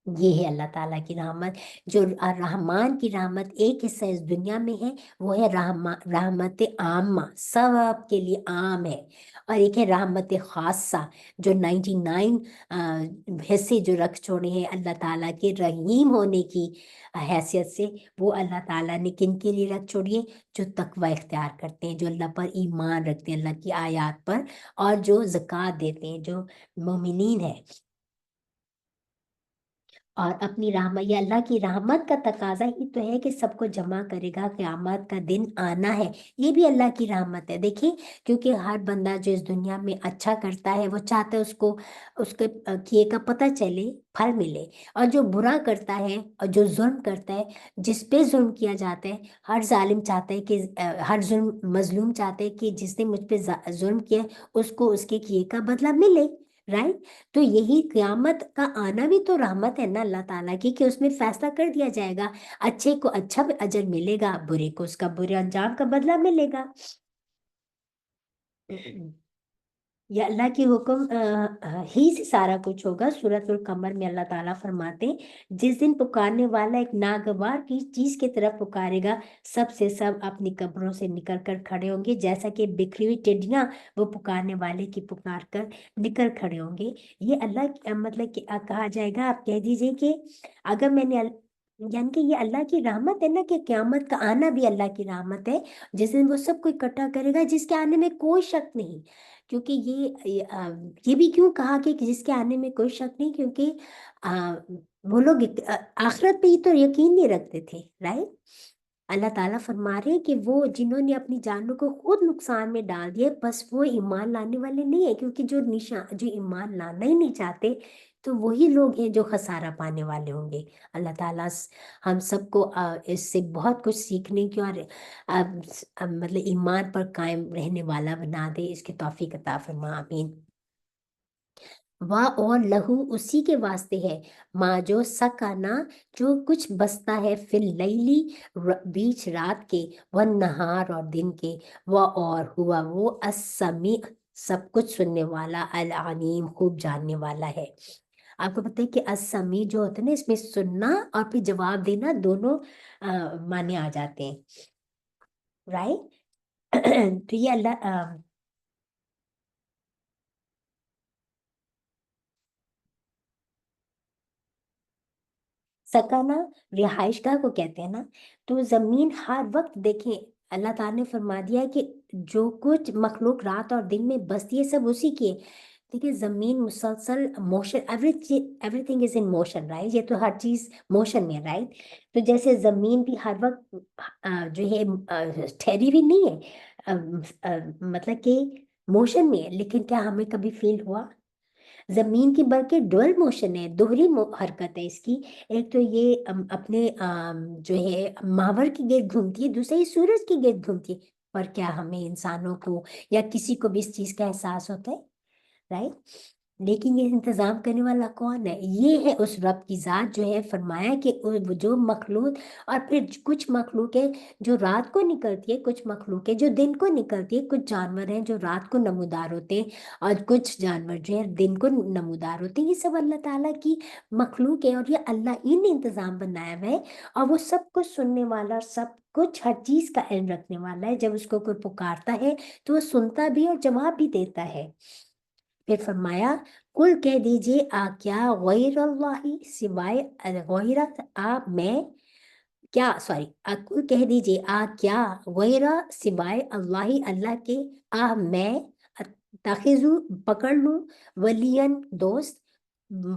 یہ ہے اللہ ताला की रहमत। जो रहमान की रहमत एक हिस्सा इस दुनिया में है, वो है रहमत आमा, सब के लिए आम है। और एक है रहमत खासा, जो 99 हिस्से जो रख छोड़े हैं अल्लाह ताला के रहीम होने की हैसियत से, वो अल्लाह ताला ने किन के लिए रख छोड़ी है? जो तकवा इख्तियार करते हैं, जो अल्लाह पर ईमान रखते हैं, अल्लाह की आयत पर, और जो ज़कात देते हैं, जो मोमिनीन है। और अपनी रहमत, ये अल्लाह की रहमत का तकाजा ही तो है कि सबको जमा करेगा, क़यामत का दिन आना है। ये भी अल्लाह की रहमत है, देखिए। क्योंकि हर बंदा जो इस दुनिया में अच्छा करता है, वो चाहता है उसको उसके किए का पता चले, फल मिले। और जो बुरा करता है और जो जुल्म करता है, जिस पे जुल्म किया जाता है, हर जालिम चाहता है कि हर जुल्म मजलूम चाहते हैं कि जिसने मुझ पे जुल्म किया है, उसको उसके किए का बदला मिले। राइट। तो यही क़यामत का आना भी तो रहमत है ना अल्लाह ताला की, कि उसमें फैसला कर दिया जाएगा, अच्छे को अच्छा अजर मिलेगा, बुरे को उसका बुरे अंजाम का बदला मिलेगा। ये अल्लाह की हुक्म ही से सारा कुछ होगा। सूरतुल कमर में अल्लाह ताला फरमाते हैं, जिस दिन पुकारने वाला एक नागवार की चीज की तरफ पुकारेगा, सब से सब अपनी कब्रों से निकल कर खड़े होंगे, जैसा कि बिखरी हुई टिड्डियां वो पुकारने वाले की पुकार कर निकल खड़े होंगे। ये अल्लाह मतलब कि कहा जाएगा, आप कह दीजिए कि अगर मैंने यानी कि ये अल्लाह की रहमत है ना, कि क्यामत का आना भी अल्लाह की रहमत है, जिस दिन वो सबको इकट्ठा करेगा, जिसके आने में कोई शक नहीं। क्योंकि ये भी क्यों कहा कि जिसके आने में कोई शक नहीं, क्योंकि वो लोग आखिरत पे ही तो यकीन नहीं रखते थे। राइट। अल्लाह ताला फरमा रहे हैं कि वो जिन्होंने अपनी जानों को खुद नुकसान में डाल दिया, बस वो ईमान लाने वाले नहीं है। क्योंकि जो ईमान लाना ही नहीं चाहते, तो वही लोग हैं जो खसारा पाने वाले होंगे। अल्लाह ताला हम सबको इससे बहुत कुछ सीखने की और मतलब ईमान पर कायम रहने वाला बना दे, इसकी तौफीक अता फरमा, आमीन। वाह और लहू उसी के वास्ते है, माँ जो सकाना, जो कुछ बसता है, फिर लैली बीच रात के, वह नहार और दिन के, वह और हुआ वो असमी, सब कुछ सुनने वाला, अल अलीम खूब जानने वाला है। आपको पता है कि असमी जो होता है ना, इसमें सुनना और फिर जवाब देना दोनों माने आ जाते हैं। राइट। तो ये अल्लाह सकाना रिहाइशगाह को कहते हैं ना। तो जमीन हर वक्त देखें, अल्लाह ताला ने फरमा दिया है कि जो कुछ मखलूक रात और दिन में बसती है, सब उसी की है। देखिए, जमीन मुसलसल motion, everything is in motion, right. ये तो हर चीज मोशन में, राइट। तो जैसे जमीन भी हर वक्त जो है ठहरी हुई नहीं है, मतलब कि मोशन में है। लेकिन क्या हमें कभी फील हुआ? जमीन की बल्कि डुअल मोशन है, दोहरी हरकत है इसकी। एक तो ये अपने जो है महावर की गेट घूमती है, दूसरा ये सूरज की गेट घूमती है। पर क्या हमें इंसानों को या किसी को भी इस चीज का एहसास होता है? राइट। लेकिन ये इंतजाम करने वाला कौन है? ये है उस रब की जात, जो है फरमाया कि वो जो मखलूक, और फिर कुछ मखलूक है जो रात को निकलती है, कुछ मखलूक है जो दिन को निकलती है, कुछ जानवर हैं जो रात को नमूदार होते हैं, और कुछ जानवर जो है दिन को नमूदार होते हैं। ये सब अल्लाह ताला की मखलूक है, और ये अल्लाह ही ने इंतजाम बनाया हुआ है। और वो सब कुछ सुनने वाला और सब कुछ हर चीज का इल्म रखने वाला है। जब उसको कोई पुकारता है, तो वो सुनता भी और जवाब भी देता है। फिर फरमाया, कुल कह दीजिए, क्या गैर अल्लाही, सिवाय गैरत आ मैं, क्या सॉरी, कुल कह दीजिए, क्या गैर, सिवाय अल्लाही, अल्लाह के, मैं ताखिजू पकड़ लूं, वलियन दोस्त,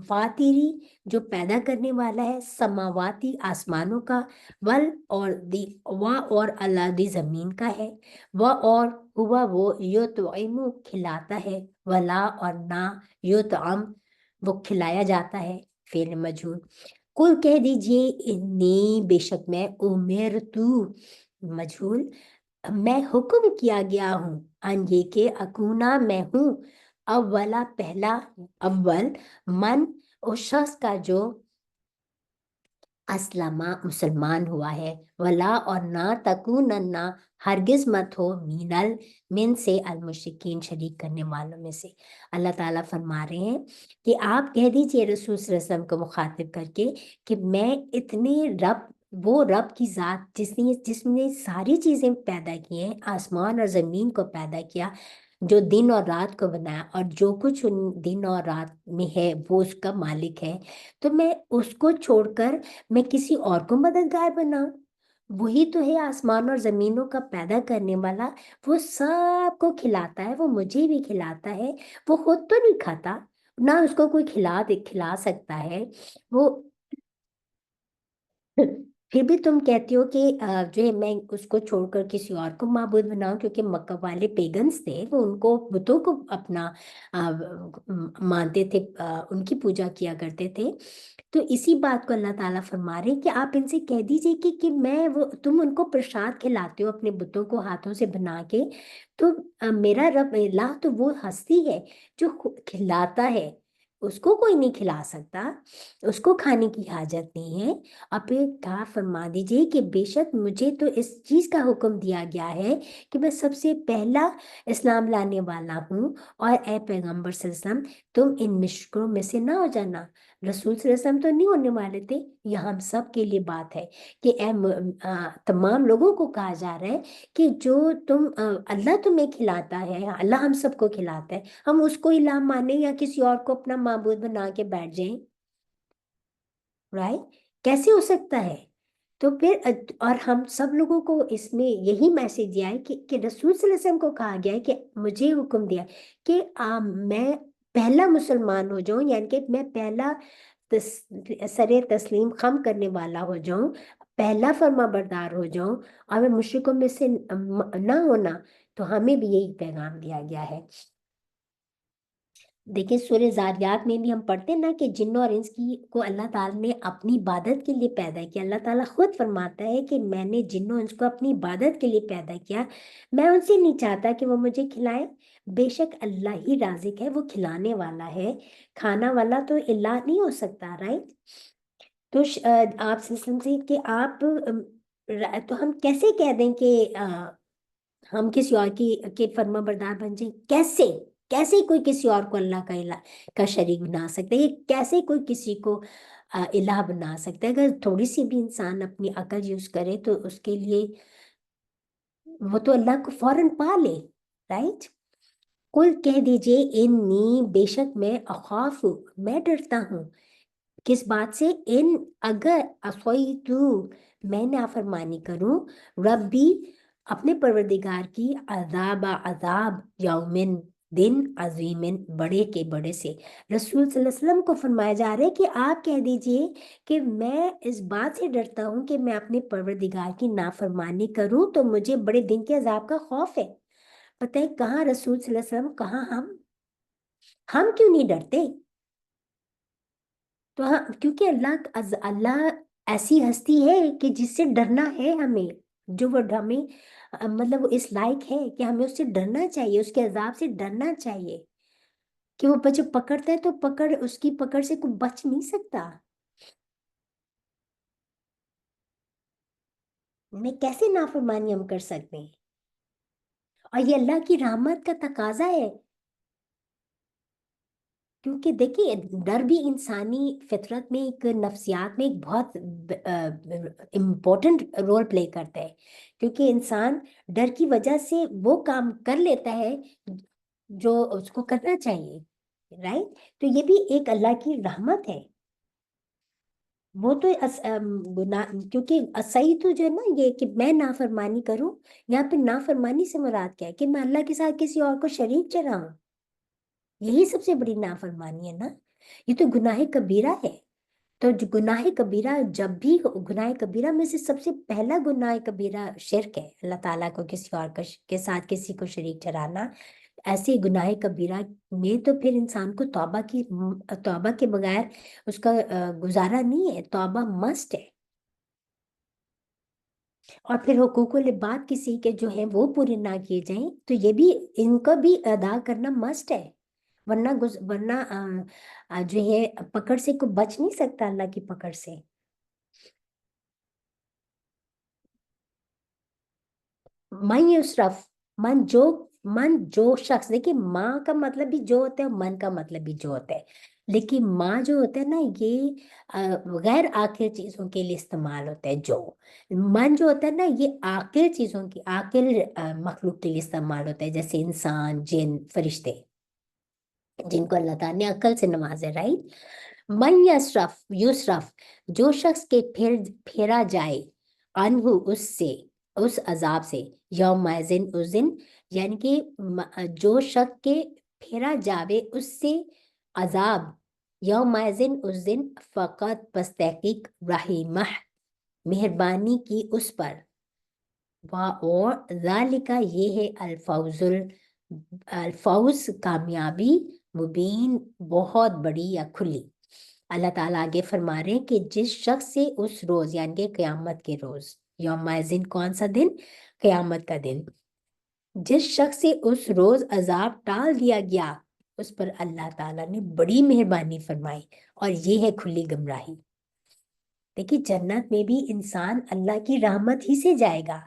फातिरी जो पैदा करने वाला है, समावाती आसमानों का, वल और दी, व और अल्लाह दी जमीन का है, व और हुआ वो यो तो खिलाता है, वला और ना यो तो वो खिलाया जाता है, फेल मजहूल। कुल कह दीजिए, इन्नी बेशक मैं, उमेर तू मजहूल, मैं हुक्म किया गया हूँ, अन ये के अकूना मैं हूँ, अव्वला पहला, अव्वल, मन उस शख्स का जो असलमा मुसलमान हुआ है, वला और ना तकूनन्ना हरगिज मत हो मिन से अल मुशरिकीन शरीक करने वालों में से। अल्लाह ताला फरमा रहे हैं कि आप कह दीजिए रसूल सल्लल्लाहु अलैहि वसल्लम को मुखातिब करके कि मैं इतने रब वो रब की ज़ात जिसने जिसने सारी चीज़ें पैदा की हैं, आसमान और ज़मीन को पैदा किया, जो दिन और रात को बनाया और जो कुछ उन दिन और रात में है वो उसका मालिक है, तो मैं उसको छोड़कर मैं किसी और को मददगार बनाऊं? वही तो है आसमान और जमीनों का पैदा करने वाला। वो सबको खिलाता है, वो मुझे भी खिलाता है। वो खुद तो नहीं खाता, ना उसको कोई खिला सकता है वो। फिर भी तुम कहती हो कि जो है मैं उसको छोड़कर किसी और को माबूद बनाऊं, क्योंकि मक्का वाले पेगन्स थे, वो उनको बुतों को अपना मानते थे, उनकी पूजा किया करते थे। तो इसी बात को अल्लाह ताला फरमा रहे हैं कि आप इनसे कह दीजिए कि मैं वो तुम उनको प्रसाद खिलाते हो अपने बुतों को हाथों से बना के। तो मेरा रब अल्लाह तो वो हस्ती है जो खिलाता है, उसको कोई नहीं खिला सकता, उसको खाने की हाजत नहीं है। आप ये कहा फरमा दीजिए कि बेशक मुझे तो इस चीज का हुक्म दिया गया है कि मैं सबसे पहला इस्लाम लाने वाला हूँ। और ए पैगंबर सल्लल्लाहु अलैहि वसल्लम, तुम इन मुश्किलों में से ना हो जाना। रसूल सल्लल्लाहु अलैहि वसल्लम तो नहीं होने वाले थे, यह हम सब के लिए बात है कि तमाम लोगों को कहा जा रहा है कि जो अल्लाह तुम्हें खिलाता है, अल्लाह हम सबको खिलाता है, हम उसको इलाह माने या किसी और को अपना माबूद बना के बैठ जाएं? राइट? कैसे हो सकता है? तो फिर और हम सब लोगों को इसमें यही मैसेज दिया है कि रसूल सल्लल्लाहु अलैहि वसल्लम को कहा गया है कि मुझे हुक्म दिया कि मैं पहला मुसलमान हो जाऊं, यानी कि मैं पहला सरे तस्लीम खम करने वाला हो जाऊं, पहला फर्मा बरदार हो जाऊं, और मैं मुश्रिकों में से ना होना। तो हमें भी यही पैगाम दिया गया है। देखिए सूर्य जारियात में भी हम पढ़ते हैं ना कि जिन्नों और इंस की को अल्लाह ताला ने अपनी इबादत के लिए पैदा किया। अल्लाह ताला खुद फरमाता है कि मैंने जिन्नों इंस को अपनी इबादत के लिए पैदा किया, मैं उनसे नहीं चाहता कि वो मुझे खिलाए। बेशक अल्लाह ही राजिक है, वो खिलाने वाला है, खाना वाला तो इल्लाह नहीं हो सकता। राइट? तो आप सिस्टम से कि आप तो हम कैसे कह दें कि हम किसी और की के फर्मा बरदार बन जाए? कैसे? कैसे कोई किसी और को अल्लाह का शरीक बना सकता है? ये कैसे कोई किसी को इलाह बना सकता है? अगर थोड़ी सी भी इंसान अपनी अकल यूज करे तो उसके लिए वो तो अल्लाह को फौरन पा ले। राइट? कुल कह दीजिए इन्नी, बेशक मैं अखाफ, मैं डरता हूँ। किस बात से? इन अगर असोई तू, मैं नाफरमानी करूं, रब्बी, अपने परवरदिगार की, अजाब अजाब यौमिन, दिन अजीमिन, बड़े के बड़े से। रसूल सल्लल्लाहु अलैहि वसल्लम को फरमाया जा रहा है कि आप कह दीजिए कि मैं इस बात से डरता हूं कि मैं अपने परवरदिगार की नाफरमानी करूं तो मुझे बड़े दिन के अजाब का खौफ है। पता है कहाँ रसूल सल्लल्लाहु अलैहि वसल्लम, कहाँ हम क्यों नहीं डरते? तो हाँ, क्योंकि अल्लाह ऐसी हस्ती है कि जिससे डरना है हमें, जो वो हमें मतलब वो इस लायक है कि हमें उससे डरना चाहिए, उसके अजाब से डरना चाहिए। कि वो बच्चे पकड़ता है तो उसकी पकड़ से कोई बच नहीं सकता। मैं कैसे नाफरमानी हम कर सकते हैं? और ये अल्लाह की रहमत का तकाजा है। क्योंकि देखिए डर भी इंसानी फितरत में, एक नफ्सियात में एक बहुत इम्पोर्टेंट रोल प्ले करता है। क्योंकि इंसान डर की वजह से वो काम कर लेता है जो उसको करना चाहिए। राइट? तो ये भी एक अल्लाह की रहमत है। वो तो गुनाह, क्योंकि सही तो जो है ना ये कि मैं नाफरमानी करूं, यहाँ पे नाफरमानी से मुराद क्या है? कि मैं अल्लाह के साथ किसी और को शरीक ठहराऊं। यही सबसे बड़ी नाफरमानी है ना। ये तो गुनाह कबीरा है। तो जो गुनाह कबीरा, जब भी गुनाह कबीरा में से सबसे पहला गुनाह कबीरा शिर्क है, अल्लाह ताला को किसी और के साथ किसी को शरीक ठहराना। ऐसे गुनाह कबीरा में तो फिर इंसान को तौबा के बगैर उसका गुजारा नहीं है। तौबा मस्ट है। और फिर हुकूकुल इबाद किसी के जो है वो पूरे ना किए जाएं तो ये भी, इनका भी अदा करना मस्ट है। वरना जो है पकड़ से कोई बच नहीं सकता, अल्लाह की पकड़ से। मन युसरफ, मन जो शख्स, देखिए माँ का मतलब भी जो होता है, मन का मतलब भी जो होता है, लेकिन माँ जो होता है ना, ये गैर आखिर चीजों के लिए इस्तेमाल होता है। जो मन जो होता है ना, ये आखिर चीजों की, आखिर मखलूक के लिए इस्तेमाल होता है, जैसे इंसान, जिन, फरिश्ते, जिनको अल्लाह ताला ने अक्ल से नवाजा, राइट। मन यसरफ युसरफ, जो शख्स के फेरा जाए, अनहु उससे, उस अजाब से, यौमाइज़िन उस दिन, यानी कि जो शख्स के फेरा जावे उससे अजाब, यौमाइज़िन उस दिन, फ़कत बस तहकीक, रहीमह, मेहरबानी की उस पर, और ज़ालिका ये है अल्फौज कामयाबी, मुबीन बहुत बड़ी या खुली। अल्लाह ताला आगे फरमा रहे हैं कि जिस शख्स से उस रोज, यानी कि क़यामत के रोज, यौमाइज़िन कौन सा दिन, क़यामत का दिन, जिस शख्स से उस रोज अजाब टाल दिया गया, उस पर अल्लाह ताला ने बड़ी मेहरबानी फरमाई, और ये है खुली गुमराही। देखिए जन्नत में भी इंसान अल्लाह की रहमत ही से जाएगा।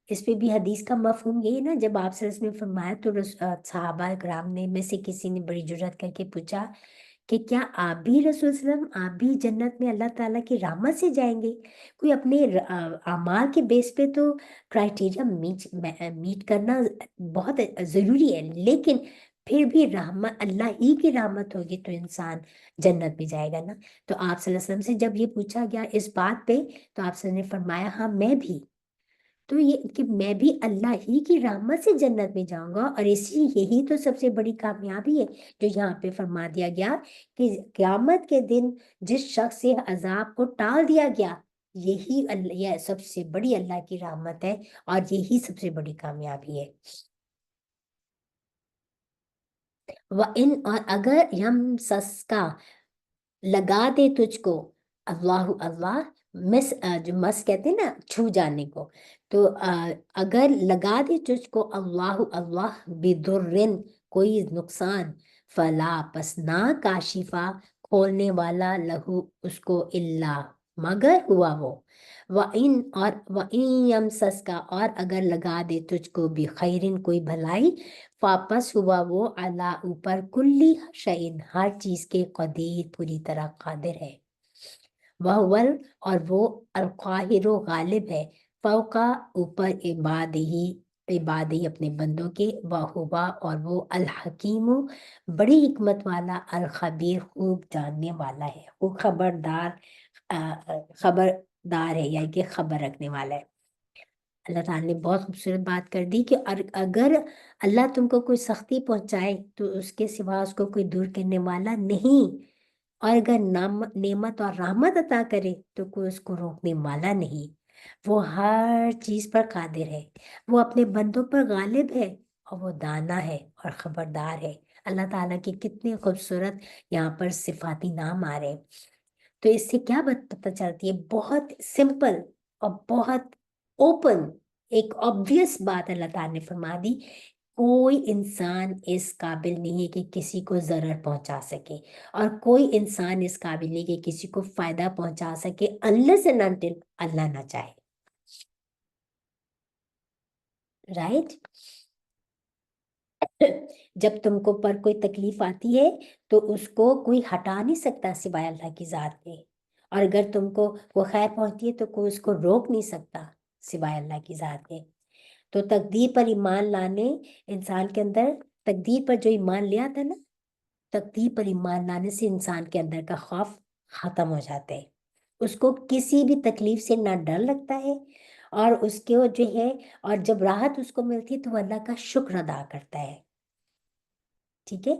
इस पे भी हदीस का मफहूम ये है ना, जब आप सल्लल्लाहु अलैहि वसल्लम ने फरमाया तो सहाबा कराम ने में से किसी ने बड़ी जुर्रत करके पूछा कि क्या आप भी रसूल सल्लम, आप भी जन्नत में अल्लाह ताला की रहमत से जाएंगे? कोई अपने अमाल के बेस पे तो क्राइटेरिया मीट करना बहुत ज़रूरी है, लेकिन फिर भी रहमत, अल्लाह ही की रहमत होगी तो इंसान जन्नत में जाएगा ना। तो आप सल्लल्लाहु अलैहि वसल्लम से जब ये पूछा गया इस बात पे, तो आप सल्लल्लाहु अलैहि वसल्लम ने फरमाया हाँ मैं भी, तो ये कि मैं भी अल्लाह ही की रहमत से जन्नत में जाऊंगा, और इसी यही तो सबसे बड़ी कामयाबी है जो यहाँ पे फरमा दिया गया कि क़यामत के दिन जिस शख्स से अजाब को टाल दिया गया, यही अल्लाह, यह सबसे बड़ी अल्लाह की रहमत है, और यही सबसे बड़ी कामयाबी है। और अगर हम सस्का लगा दे तुझको, अल्लाह अल्लाह, जो मस कहते हैं ना छू जाने को, तो अगर लगा दे तुझको अल्लाह अल्लाह बिदुर्रिन, कोई नुकसान, फला पस ना काशिफा, खोलने वाला, लहू उसको, इल्ला मगर हुआ वो, व इन यमसस का, और अगर लगा दे तुझको भी खैरिन, कोई भलाई, वापस हुआ वो, अला ऊपर, कुल्ली शैइन, हर चीज के कदीर, पूरी तरह कादिर है, वह वल, और वो अलकाहिरो गालिब है, फौका ऊपर, इबाद ही अपने बंदों के, वह हुआ और वो अल हकीमो बड़ी हिकमत वाला, अल खबीर खूब जानने वाला है, वो खबरदार है, यानी कि खबर रखने वाला है। अल्लाह ताला ने बहुत खूबसूरत बात कर दी कि अगर अल्लाह तुमको कोई सख्ती पहुंचाए तो उसके सिवा उसको कोई दूर करने वाला नहीं, और अगर नेमत और रहमत अता करे तो कोई उसको रोकने वाला नहीं। वो हर चीज पर कादिर है, वो अपने बंदों पर गालिब है, और वो दाना है और खबरदार है। अल्लाह ताला के कितने खूबसूरत यहाँ पर सिफाती नाम आ रहे हैं। तो इससे क्या बात पता चलती है, बहुत सिंपल और बहुत ओपन, एक ऑब्वियस बात अल्लाह ताला ने फरमा दी, कोई इंसान इस काबिल नहीं है कि किसी को जरर पहुंचा सके, और कोई इंसान इस काबिल नहीं कि किसी को फायदा पहुंचा सके, अनलेस एंड अनटिल अल्लाह ना चाहे, राइट। जब तुमको पर कोई तकलीफ आती है तो उसको कोई हटा नहीं सकता सिवाय अल्लाह की जात के, और अगर तुमको वो खैर पहुंचती है तो कोई उसको रोक नहीं सकता सिवाय अल्लाह की जात के। तो तकदीर पर ईमान लाने, इंसान के अंदर तकदीर पर जो ईमान ले आता है ना, तकदीर पर ईमान लाने से इंसान के अंदर का खौफ खत्म हो जाता है, उसको किसी भी तकलीफ से ना डर लगता है, और उसके वो जो है, और जब राहत उसको मिलती है तो वो अल्लाह का शुक्र अदा करता है। ठीक है।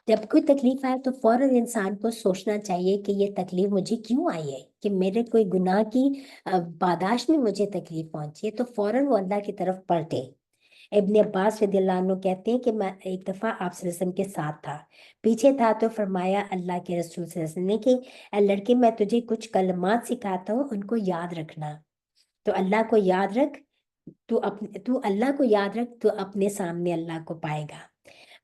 जब कोई तकलीफ आए तो फौरन इंसान को सोचना चाहिए कि ये तकलीफ मुझे क्यों आई है, कि मेरे कोई गुनाह की पादाश में मुझे तकलीफ पहुंची है, तो फौरन वो अल्लाह की तरफ पलटे। इब्ने अब्बास रदियल्लाहु अन्हु कहते हैं कि मैं एक दफा आप सल्लल्लाहु अलैहि वसल्लम के साथ था, पीछे था, तो फरमाया अल्लाह के रसूल सल्लल्लाहु अलैहि वसल्लम ने कि "ए लड़के, मैं तुझे कुछ कलमात सिखाता हूँ, उनको याद रखना। तो अल्लाह को याद रख, तू अल्लाह को याद रख, तो अपने सामने अल्लाह को पाएगा।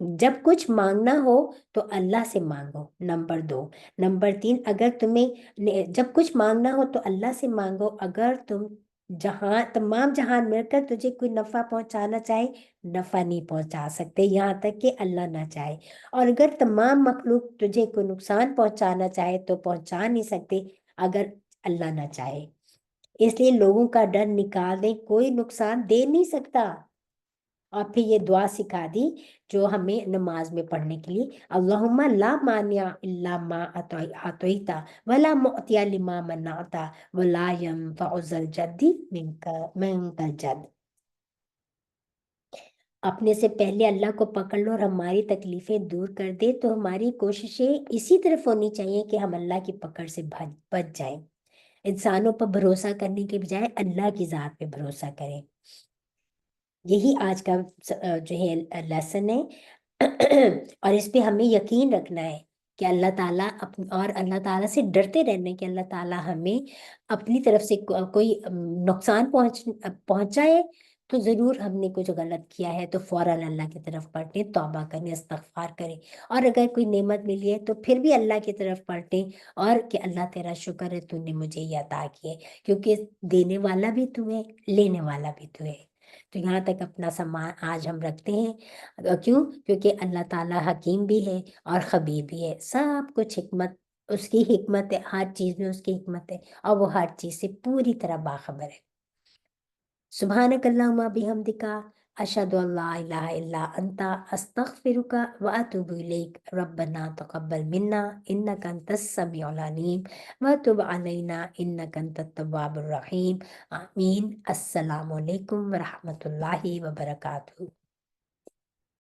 जब कुछ मांगना हो तो अल्लाह से मांगो, नंबर 2। नंबर 3, अगर तुम्हें जब कुछ मांगना हो तो अल्लाह से मांगो, अगर तुम जहाँ तमाम जहान मिलकर तुझे कोई नफ़ा पहुँचाना चाहे, नफ़ा नहीं पहुँचा सकते, यहाँ तक कि अल्लाह ना चाहे। और अगर तमाम मखलूक तुझे कोई नुकसान पहुँचाना चाहे तो पहुँचा नहीं सकते, अगर अल्लाह ना चाहे। इसलिए लोगों का डर निकाल दें, कोई नुकसान दे नहीं सकता। और फिर ये दुआ सिखा दी जो हमें नमाज में पढ़ने के लिए, अल्लाहुम्मा ला मानिया इल्ला मा अतईता वला मुअतिया लिमा मन्नअता वला यंफअ ज़ल जद्दी मिनकल जद। अपने से पहले अल्लाह को पकड़ लो और हमारी तकलीफें दूर कर दे, तो हमारी कोशिशें इसी तरफ होनी चाहिए कि हम अल्लाह की पकड़ से बच जाएं। इंसानों पर भरोसा करने के बजाय अल्लाह की ज़ात पे भरोसा करें। यही आज का जो है लेसन है। और इस पे हमें यकीन रखना है कि अल्लाह ताला और अल्लाह ताला से डरते रहना है कि अल्लाह ताला हमें अपनी तरफ से कोई नुकसान पहुंचाए तो जरूर हमने कुछ गलत किया है तो फौरन अल्लाह की तरफ पलटें, तौबा करें, इस्तगफार करें। और अगर कोई नेमत मिली है तो फिर भी अल्लाह की तरफ पलटें और कि अल्लाह तेरा शुक्र है तूने मुझे ये अता किए, क्योंकि देने वाला भी तू है, लेने वाला भी तू है। तो यहाँ तक अपना सम्मान आज हम रखते हैं। क्यों? क्योंकि अल्लाह ताला हकीम भी है और खबीर भी है। सब कुछ हिकमत, उसकी हिकमत है, हर चीज में उसकी हिकमत है और वो हर चीज से पूरी तरह बाखबर है। सुब्हानक अल्लाहुम्मा बिहम्दिका अशहदु अल्ला इलाहा इल्ला अंता अस्तगफिरुका व अतूबु इलैक रब्बना तक़ब्बल मिन्ना इन्नका अंतस समीउल अलीम व तुब अलैना इन्नका अंतत तव्वाबुर रहीम। आमीन। अस्सलामु अलैकुम व रहमतुल्लाहि व बरकातुहू।